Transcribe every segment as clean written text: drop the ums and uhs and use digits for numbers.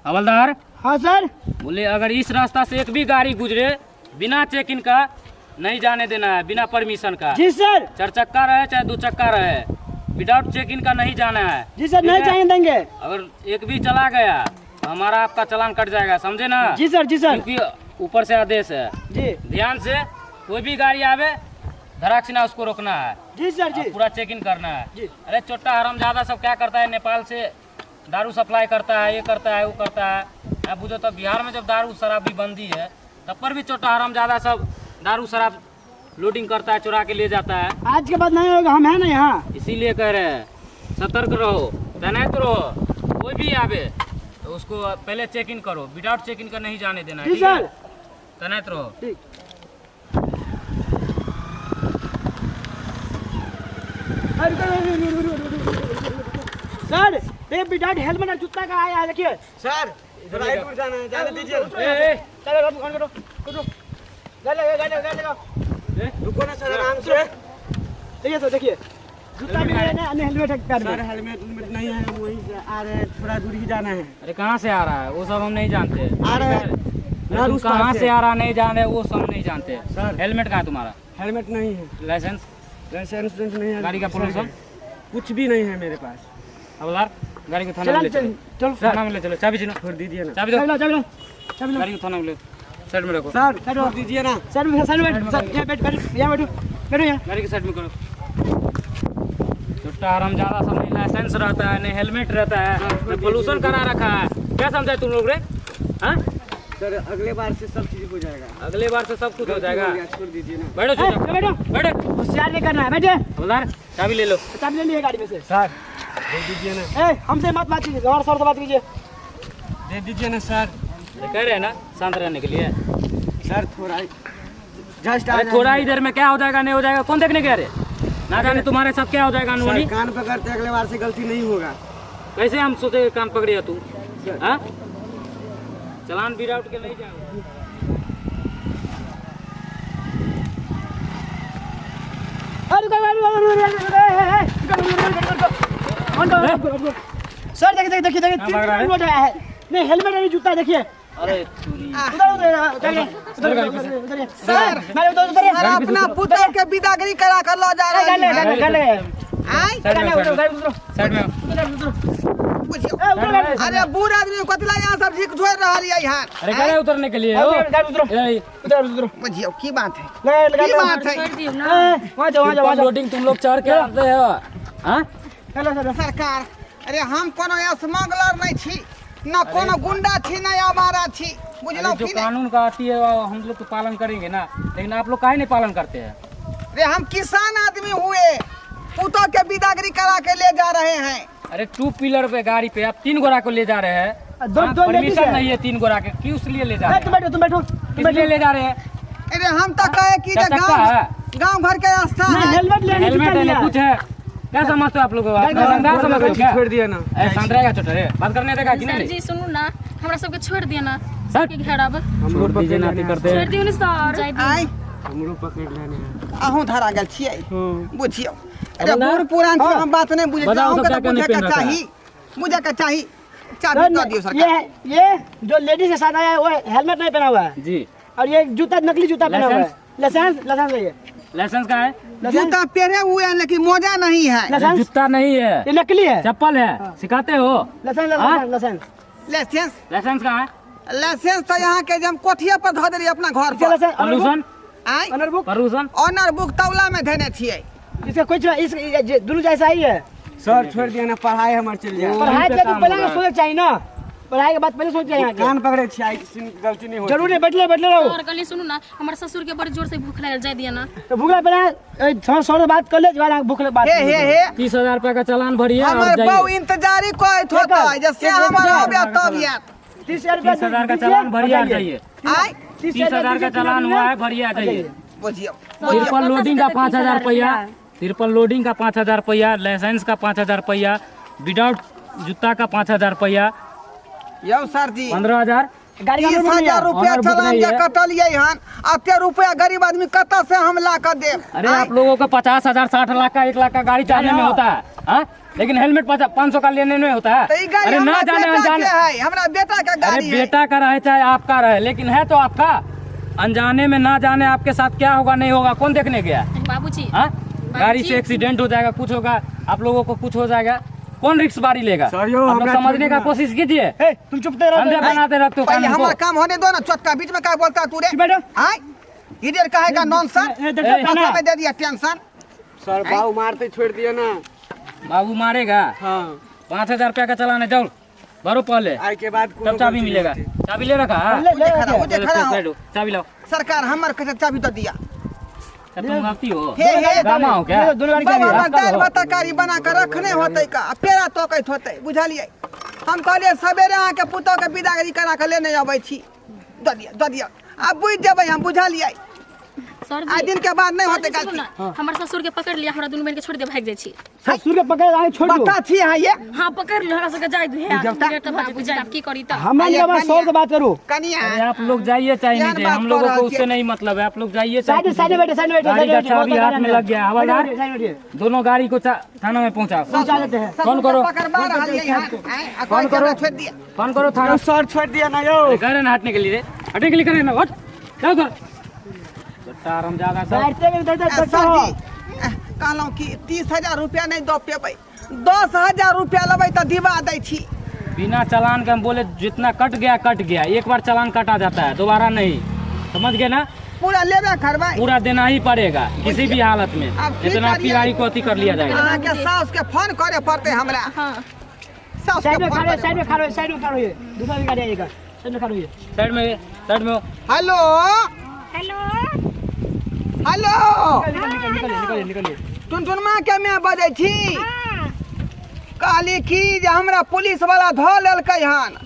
हवलदार। हाँ सर। बोले अगर इस रास्ता से एक भी गाड़ी गुजरे बिना चेक इन का नहीं जाने देना है, बिना परमिशन का। जी सर। 4 चक्का रहे चाहे 2 चक्का रहे, विदाउट चेक इन का नहीं जाना है। जी सर, नहीं जाने देंगे। अगर एक भी चला गया तो हमारा आपका चालान कट जाएगा, समझे ना? जी सर, जी सर। क्योंकि ऊपर से आदेश है जी। ध्यान से कोई भी गाड़ी आवे धड़ाकसीना उसको रोकना है। जी सर जी। पूरा चेक इन करना है। जी। अरे छोटा हरामजादा सब क्या करता है, नेपाल से दारू सप्लाई करता है, ये करता है वो करता है। अब बुझो तो बिहार में जब दारू शराब भी बंदी है तब पर भी छोटा हरामजादा सब दारू शराब लोडिंग करता है, चुरा के ले जाता है। आज के बाद नहीं होगा, हम है ना यहाँ। इसीलिए कह रहे हैं सतर्क रहो, तैनात रहो। कोई भी आवे तो उसको पहले चेक इन करो, विदाउट चेक इन का नहीं जाने देना है। जी सर। तैनात रहो। ठीक। सर ये विदाउट हेलमेट और जूता का आया है, देखिए सर रायपुर जाना है, जाने दीजिए। चलो ऑन करो, गाड़ी रुको ना सर, आराम से। देखिए तो देखिए जूता भी है ना, हेलमेट है पैर सर में। हेलमेट नहीं है, वहीं से आ रहे हैं, थोड़ा दूर ही जाना है। अरे कहाँ से आ रहा है वो सब हम नहीं जानते। आ रहा है तुम कहाँ से आ रहा नहीं जान रहे वो सब नहीं जानते। सर। हेलमेट कहाँ है तुम्हारा? हेलमेट नहीं है, लाइसेंस? लाइसेंस नहीं है, गाड़ी का पोल्यूशन? कुछ भी नहीं है मेरे पास। हवलदार गाड़ी को थाना में ले चलो। चलो थाना में ले चलो, चाबी छीनो। छोड़ दीजिए ना चाबी दो, चलो गाड़ी को थाना में ले, साइड में रखो। सर, छोड़ दीजिए ना सर यहाँ बैठो, यहाँ गाड़ी की साइड में करो। छोटा हरामजादा सब नहीं लाइसेंस रहता है, नहीं हेलमेट रहता है, पोल्यूशन करा रखा है। क्या समझे तुम लोग रे? हाँ सर, अगले बार से सब चीज हो जाएगा। अगले बार से सब कुछ हो जाएगा। छोड़ दीजिए ना बैठो चुपचाप, बैठो, बैठो। होशियार नहीं करना है, बैठे। हवलदार चाबी ले लो। चाबी ले लिए गाड़ी में से। सर, दे दीजिए ना, हमसे मत बात कीजिए, हमारे सर से बात कीजिए। दे दीजिए ना सर। ये कह रहे हैं ना शांत रहने के लिए। सर थोड़ा जस्ट अरे थोड़ा ही देर में क्या हो जाएगा नहीं हो जाएगा कौन देखने गया रे? ना जाने तुम्हारे साथ क्या हो जाएगा अनहोनी। कान पकड़ते, अगले बार से गलती नहीं होगा। कैसे हम सोचे कान पकड़े तू? हाँ चलान विदाउट के नहीं जाओ। सर देखिए देखिए देखिए, 3 किलोमीटर आया है। नहीं हेलमेट नहीं, जूता देखिए। अरे सर अपना पुत्र के विदागरी करा कर लो जा रहे हैं। साइड में अरे बूढ़ आदमी कतला यहाँ सब झिक झोर रहा है यहाँ। अरे गाड़ी उतरने के लिए हो? बुझियो की बात है, की बात है। लोडिंग तुम लोग चढ़ के आते हो? हाँ सरकार, अरे हम कोनो स्मगलर नहीं छी, न कोनो गुंडा छी, न आवारा छी, बुझलो जो की नहीं? कानून का आती है वो हम लोग तो पालन करेंगे ना, लेकिन आप लोग काहे नहीं पालन करते हैं? अरे हम किसान आदमी हुए, पुतों के विदागरी करा के ले जा रहे हैं। अरे 2 व्हीलर पे गाड़ी पे आप 3 गोरा को ले जा रहे हैं। परमिशन नहीं है 3 गोरा के, क्यों इसलिए ले जा रहे हैं? तुम बैठो, इसलिए ले जा रहे हैं। अरे हम तो कहे कि क्या चक्का है? गांव घर के रास्ता है। हेलमेट है कुछ है, क्या समझते हो आप लोग? समझते हो क्या? छोड़ दिया ना, शांत रहेगा छोटा रे, बात करने देगा कि सर नहीं? जी सुनू ना, हमरा सबके छोड़ दिया ना सर के घेराब हम लोग दीजिए ना करते छोड़ हैं। दियो ना सर। आई हमरो पकड़ लेने आहू धरा गेल छियै, बुझियो। अरे अब ना- बूढ़ पुरान छी, हम बात नहीं बुझे, बताओ सब हमके क्या तो क्या बुझे नहीं के पहन रखा है? चाहिए, बुझे के चाहिए। चाबी दे दियो सरकार। ये जो लेडीज के साथ आया है वो हेलमेट नहीं पहना हुआ है, जी और ये जूता नकली जूता पहना हुआ है। लाइसेंस है ये। लाइसेंस का है? जूता पहने हुए हैं लेकिन मोजा नहीं है। लाइसेंस जूता नहीं है, ये नकली है। चप्पल है। सिखाते हो? लाइसेंस लाइसेंस लाइसेंस कहाँ है? लाइसेंस तो यहाँ के जब कोठिया पर धो देली अपना घर पर। पोल्यूशन आई owner book pollution owner book तौला में देने छियै। इसका कुछ इस दोनों जैसा ही है। सर छोड़ दिया ना, पढ़ाई हमार चल जाए। पढ़ाई पे के तो काम पहले हो रहा है। सोचना चाहिए ना, पढ़ाई के बाद पहले सोच चाहिए। कान पकड़े छियै, गलती नहीं होती। जरूर नहीं, बैठले रहो। और कल सुनू ना, हमारे ससुर के बड़ी जोर से भूख लग जाए दिया ना। तो भूखा पड़ा सौ बात कर ले, जवान भूख बात हे हे हे 30,000 रुपए का चालान भरिए और हमार बहु जाइए। इंतजारी कोई होता है, जैसे हमारा हो गया तब याद। 30,000 का चालान भरिए और जाइए। आई 30,000 का चालान हुआ है, भरिए आ जाइए। बुझियो तिरपल लोडिंग का 5,000 रुपया, तिरपल लोडिंग का 5,000 रुपया, लाइसेंस का 5,000 रुपया, विदाउट जूता का 5,000 रुपया, यो सर जी 15,000। 30,000 रुपया ऑनर बुक चालान नहीं के है। कटलिए हन, अते रुपया गरीब आदमी कत से हम ला कर देब? अरे आप लोगों को 50,000 60 लाख का 1 लाख का गाड़ी चलाने में होता है। हाँ, लेकिन हेलमेट 500 का लेने में होता तो है। ई गाड़ी अरे ना हमरा जाने बेटा अनजाने, के है, हमरा बेटा का अरे गाड़ी है। बेटा का रहे चाहे आपका रहे, लेकिन है तो आपका। अनजाने में ना जाने आपके साथ क्या होगा नहीं होगा कौन देखने गया? बाबूजी हाँ, गाड़ी से एक्सीडेंट हो जाएगा, कुछ होगा, आप लोगों को कुछ हो जाएगा, कौन रिस्क बारी लेगा? सर, यो आप लोग हमरा समझने का छोड़ कोशिश कीजिए। ए, तुम चुप रहो। अंधे बनाते रखते हो पहले कानून हमारा को। काम होने दो ना, चोटका बीच में क्या बोलता तू रे? बैठो। हाँ, इधर कहेगा नॉनसेंस, ए, दे- ए, माथा में दे दिया टेंशन। सर बाबू मारते छोड़ दिया ना। बाबू मारेगा? हाँ 5000 रुपया का चलान है, जाओ भरो पहले, आज के बाद तब चाबी मिलेगा। चाबी ले रखा है? ले- ले- वो ले- खड़ा हो। बैठो, चाबी लाओ। सरकार हमारे कैसे चाबी तो दिया। क्या तुम गलती हो? हे, गामा हो क्या? ये दोनों गाड़ी बाबा गाड़ी है। हमार दाल भात तरकारी बना कर रखने होते का, आ पेड़ा तोकैत होते, बुझलिए? हम कहलिए सवेरे अहाँके पुतोह के विदागरी करा के लेने अबै छी, दऽ दिया। अब बुझ जेबै हम, बुझलिए? सर आज दिन के बाद नहीं होते सर जी, सुनू गलती। ना, हमर ससुर के पकड़ लिया, हमरा दुनू बहन के छोड़ दे भाग जाय छी। ससुर के पकड़ आए छोड़ दो। बता छी हाँ ये हाँ पकड़ लो, हमरा सबके जाय दू है जब तक- लेट भाग जाय की करी त हमारे आइए, लिए सौ से बात करो। कनिया अरे आप लोग जाइए चाहे नहीं यार जाइए, बात हम कर लोगों रहा को है उससे कि- नहीं मतलब है। आप लोग जाइए चाहे साइड साइड बैठे साइड बैठे गाड़ी का चाबी हाथ में लग गया, हवलदार साइड बैठे दोनों गाड़ी को थाना में पहुंचाओ। पहुंचा देते हैं। फोन करो, पकड़वा रहलिए यहाँ, फोन करो, छोड़ दिया। फोन करो थाना। सर छोड़ दिया ना यो। अरे कह रहे ना हटने के लिए, हटने के लिए करे ना, हट जाओ उधर। हम ज्यादा सब बैठते में इधर सर बैठो हो। जी कहलहुँ कि 30,000 रुपया नहीं दऽ पेबै, 10,000 रुपया लेबै तऽ दिवा दै छी। बिना चालान के हम बोले जितना कट गया, एक बार चालान काटा जाता है, दोबारा नहीं, समझ गए ना? पूरा लेबे करबै। पूरा देना ही पड़ेगा किसी भी हालत में, अब की इतना आपकी करिए? गाड़ी को अति कर लिया जाएगा। अहाँके साउस के फोन करे पड़ते हमरा। हाँ साउस साइड के में फोन खड़ो करे। साइड में खड़ो साइड में खड़ो ये दूसरा भी गाड़ी आएगा साइड में खड़ो ये। साइड में हो। हेलो हेलो निकलिए। टुनटुनमा के मैं बजै छी। कहली कि जे हमरा पुलिस वाला धऽ लेलकै हन।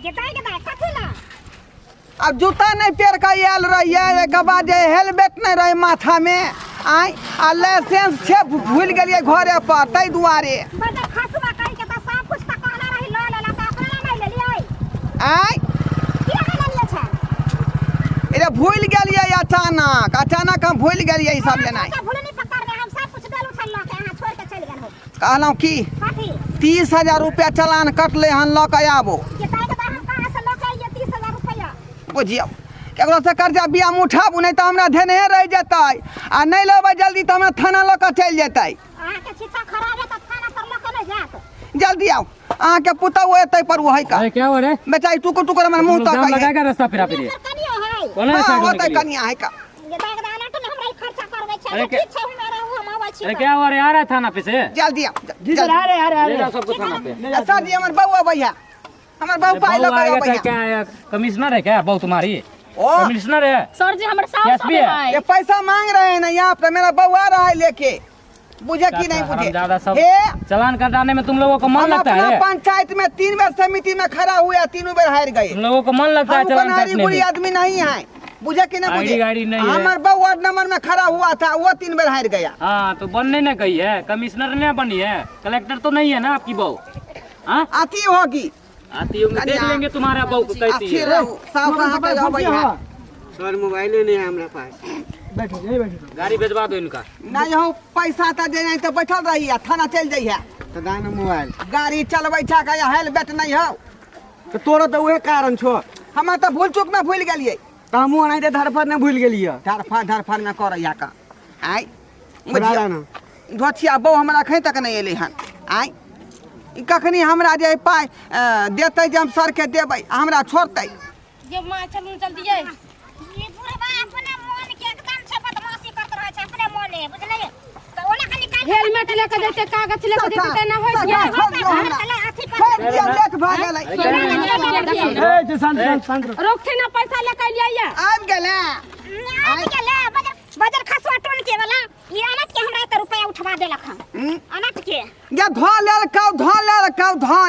अब जूता नहीं पेर के आयल रहिए, एक बाद जे हेलमेट नहीं रहे माथा में, आ लाइसेंस छे भूल गेलिए घरे पर, ताहि दुआरे आय अरे भूल गेलिए अचानक हम भूल गेलिए ई सब लेनाइ। कहलहुँ कि 30,000 रुपया चालान कटले हन, लऽ के आबो। बुझियौ केकरो से कर्जा बियाम उठाबू, नहीं तो हमरा धेने रह जेतै, आ नहीं लेबै जल्दी तो हमरा थाना लऽ के चलि जेतै। जल्दी आओ, अहाँके पुतहु एतै पर वो है का अरे क्या हो रहा है? बेचारी टुकुर टुकुर हमर मुंह तक है। लगाएगा रास्ता फिर फिर कौन है हाँ साइड होतै होने के लिए? कनिया है का। अरे क्या हो रहा है, आ रहा है थाना पे से? जल्दी आओ जी सर आ रहे आ रहे आ ले रहे। जाओ सबको थाना पे। सर जी हमर बउआ भैया, हमर बहू पाई बहू लऽ के आएगा आबैया। चाहे क्या है, कमिश्नर है क्या बहू तुम्हारी? ओ कमिश्नर है? सर जी हमर सास एसपी है? है ये पैसा मांग रहे हैं ना यहाँ पे, मेरा बउआ रहा है लेके, बुझे कि नहीं बुझे? ज्यादा सब हे चालान कटाने में तुम लोगों को मन हम लगता अपना है? पंचायत में 3 बार समिति में खड़ा हुए, 3 बार हार गए। तुम लोगों को मन लगता है हम चालान कनारी काटने बुरी में? आदमी नहीं है, बुझे कि नहीं आईडी बुझे? गाड़ी नहीं है। हमार बहू वार्ड नंबर में खड़ा हुआ था, वो 3 बार हार गया। हाँ तो बनने न गई है, कमिश्नर ने बनी है, कलेक्टर तो नहीं है ना आपकी बहू? हाँ आती होगी आती होंगी, देख कन्या। लेंगे तुम्हारा बहू को कैसी आती है। रहू, साहब कहाँ पे जाओ भैया? सर मोबाइल नहीं है हमारे पास। बैठो यही बैठो। गाड़ी भेजवा दो इनका। नहीं हो पैसा तो दे नहीं तो बैठल रही है, थाना चल जाइए। तो दाना मोबाइल गाड़ी चलबै छा का हेलमेट नहीं हो, तो तोरा तो उहे कारण छो। हमें तो भूल चूक में भूल गलिए। तो हमहू नहीं धरफर ने भूल गेलिए। धरफर में कर का आई बुझिया ना धोथिया बहू हमरा अखन तक नहीं एलै हन। आई ई कखनी हमरा जे पाइ देतै जे हम सर के देबै, हमरा छोड़तै? ये मां चलू जल्दी ये हेलमेट लेके देते, कागज लेके देते त ना होय क्या? छोड़ दिया, लेट भऽ गेलै। ए जे शांत रहो। रोकथे ना पैसा लेके लिया आबि गेलै बजर खसवा टोन के वाला ये अनट के हमरा त रुपया उठवा देलक हम अनट के गे धऽ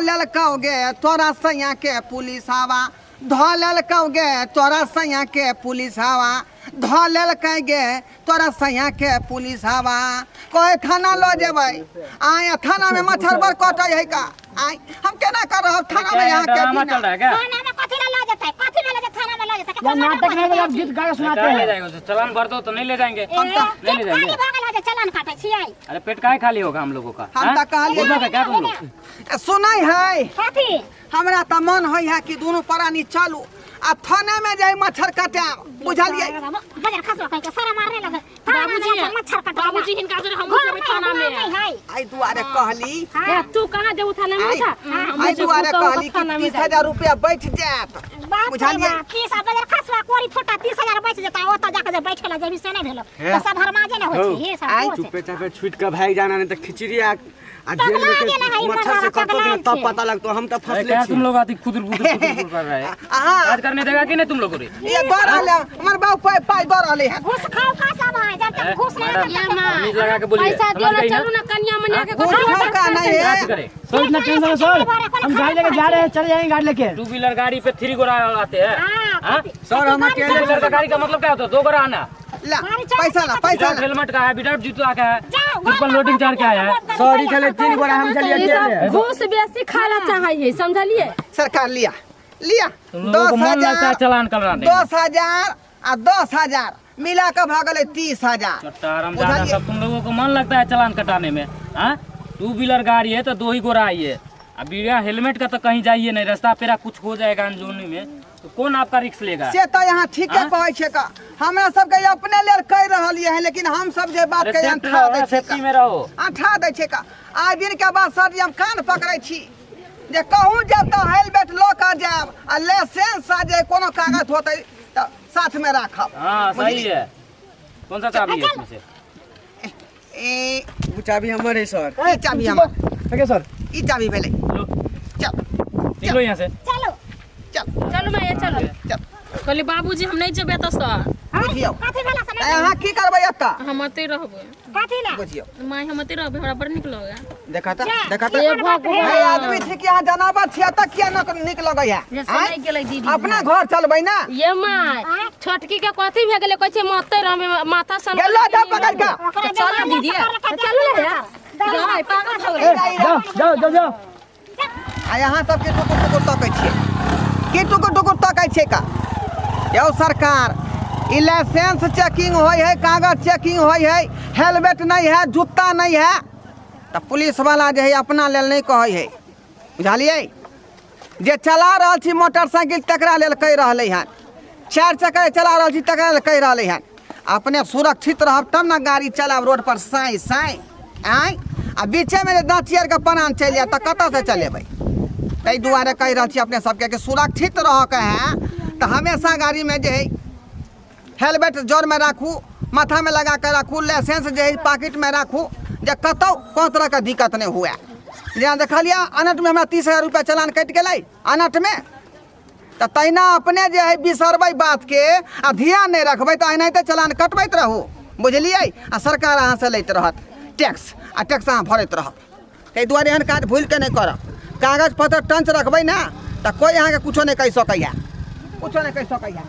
लेलकौ गे तोरा सैया के पुलिस आवा, धऽ लेलकौ गे तोरा सैया के पुलिस आवा, धऽ लेलकै गे तोरा सैया के पुलिस आवा। कहे थाना लऽ जेबै, आय थाना में मच्छर बड़ कटै है का? आय हम केना करब थाना में यहाँ के ड्रामा चल रहा है क्या? थाना में कथि ला जतै कथि ला जतै थाना में ला जतै या नाटक नहीं तो आप गीत गा के सुनाते क्या ले हैं। जाएंगे? चालान भर दो तो नहीं ले जाएंगे। नहीं ले जाएंगे। भागल हो जा चला धान काटे छियै अरे पेट काहे खाली होगा हम लोगों का? हम हाँ? तो कहलिए बुझलो का क्या तुम लोग? सुनाई है कथी हमरा तो मन होई है कि दोनों प्राणी चलू आ थाने में जाई मच्छर काटे बुझलिए बजार खसवा कहीं के सारा मारने लगे बाबूजी मच्छर काटे बाबूजी हिनका से हम जेबै थाना में आई दुआरे कहली ए, तू कहां जेबू थाना में उठा आई दुआरे कहली कि 30,000 रुपया बैठ जात बुझलिए 30 बजार खसवा कोरी फोटा 30,000 बैठ जेता ओत जाके जे बैठेला जेबी से नहीं भेलो तो सब हरमाजे न होय छै हे सब आई चुपे चापे छूट के भाग जाना नहीं तो खिचड़ी आ जेल में के मच्छर से कटो के तब पता लगतो हम तो अरे फसले क्या छी तुम लोग आती खुद कर रहे हैं? आज करने देगा कि नहीं तुम लोगों को? ये दर आले हमर बाऊ पाई दर आले है घूस खाओ का सब है जब तक घूस नहीं मैडम, देता तमीज लगा के बोलिए, पैसा समझ दियो ना गई ना? चलू ना कन्या मनिया के घूस खाओ का नहीं क्या है करे? सर इतना टेंशन है सर हम गाड़ी लेके जा रहे हैं चले जाएंगे गाड़ी लेके 2 व्हीलर गाड़ी पे 3 गोरा आते हैं। हाँ? सर हम 2 व्हीलर का गाड़ी का मतलब क्या होता है? 2 गोरा आना। ला पैसा ला विदाउट हेलमेट का है, विदाउट जूता का है, ट्रिपल लोडिंग चार का है। सॉरी चले 3 गोरा हम चलिए ये सब घूस बेसी खाना चाहिए समझलिए सरकार लिया तुम लोगों को मन लगता है चालान कराने? 10,000 आ 10,000 मिला के भगले 30,000 चट्टा रमजान सब तुम लोगों को मन लगता है चालान कटाने में? हाँ? 2 व्हीलर गाड़ी है तो 2 ही गोरा आई है। अब बिना हेलमेट का तो कहीं जाइए नहीं, रास्ता पेरा कुछ हो जाएगा अनजोनी में तो कौन आपका रिस्क लेगा? से तो यहाँ ठीके कहै छै का हमरा सब के अपने लेल कह रहलिए हैं लेकिन हम सब जे बात के अंठा दै छै सेफ्टी में रहो। अंठा दै छै का आज दिन के बाद सर जी हम कान पकड़ै छी जे कहूँ जब तो हेलमेट लो कर जाब आ लाइसेंस आ जे कोनो कागज होतै तो साथ में राखब। हाँ सही है। कौन सा चाबी है इसमें से? ए वो चाबी हमर है सर ई चाबी हमर ओके सर ई चाबी भेलै लो चल निकलो यहाँ से। चलो चल चलो मैं चलो चल कहली बाबूजी हम नहीं जेबे तो सर बुझियौ कथी भेला सब यहाँ की करबै एतऽ हम अते रहबे कथी ले बुझियौ माय हम अते रहबे हमरा बड़ निक लगे देखा त ए भगवान ए आदमी छी कि यहाँ जनावर छियै त किया न नीक लगै है ये समय गेलै दीदी अपना घर चलबै ना ये माय छोटकी के कथी भे गेलै कहै छै मते रहबे माथा सन गेलो जा पकड़ के चल दीदी चल ले यार पागल हो गेलै जाओ आ यहाँ सबके टुकुर टुकुर तकै छियै की टुकुर तकै छियै का यौ सरकार ई लाइसेंस चेकिंग होय है कागज चेकिंग होय है हेलमेट नहीं है जूता नहीं है तो पुलिस वाला जे है अपना लेल नहीं कहै है बुझलिए जे चला रहल छी मोटरसाइकिल तकरा लेल कहि रहलै हन 4 चक्का चला रहल छी तकरा लेल कहि रहलै हन अपने सुरक्षित रहब तब न गाड़ी चलाब रोड पर साई साई आय आ बीचे में जे दाँतियर के पनान चलि जाए तो कतऽ से चलेबै ताहि दुआरे कहि रहल छी अपने सबके कि सुरक्षित रहके है तो हमेशा गाड़ी में जे है हेलमेट जोर में राखू माथा में लगा के राखू लाइसेंस जे है पॉकेट में राखू जे कतौ कोनो तरह के दिक्कत नहीं हुए जेना देखलिए अनट में हमरा 30,000 रुपया चालान कटि गेलै अनट में तो तहिना अपने जे है बिसरबै बात के आ ध्यान नहीं रखबै तो एनाहिते चालान कटबैत रहू बुझलिए आ सरकार अहाँ से लैत रहत टैक्स आ टैक्स अहाँ भरैत रहब ताहि दुआरे एहन काज भूल के नहीं करब कागज पत्तर टंच रखबै ना तो कोई अहाँ के कुछो नहीं कहि सकैया कुछो नहीं कहि सकैया।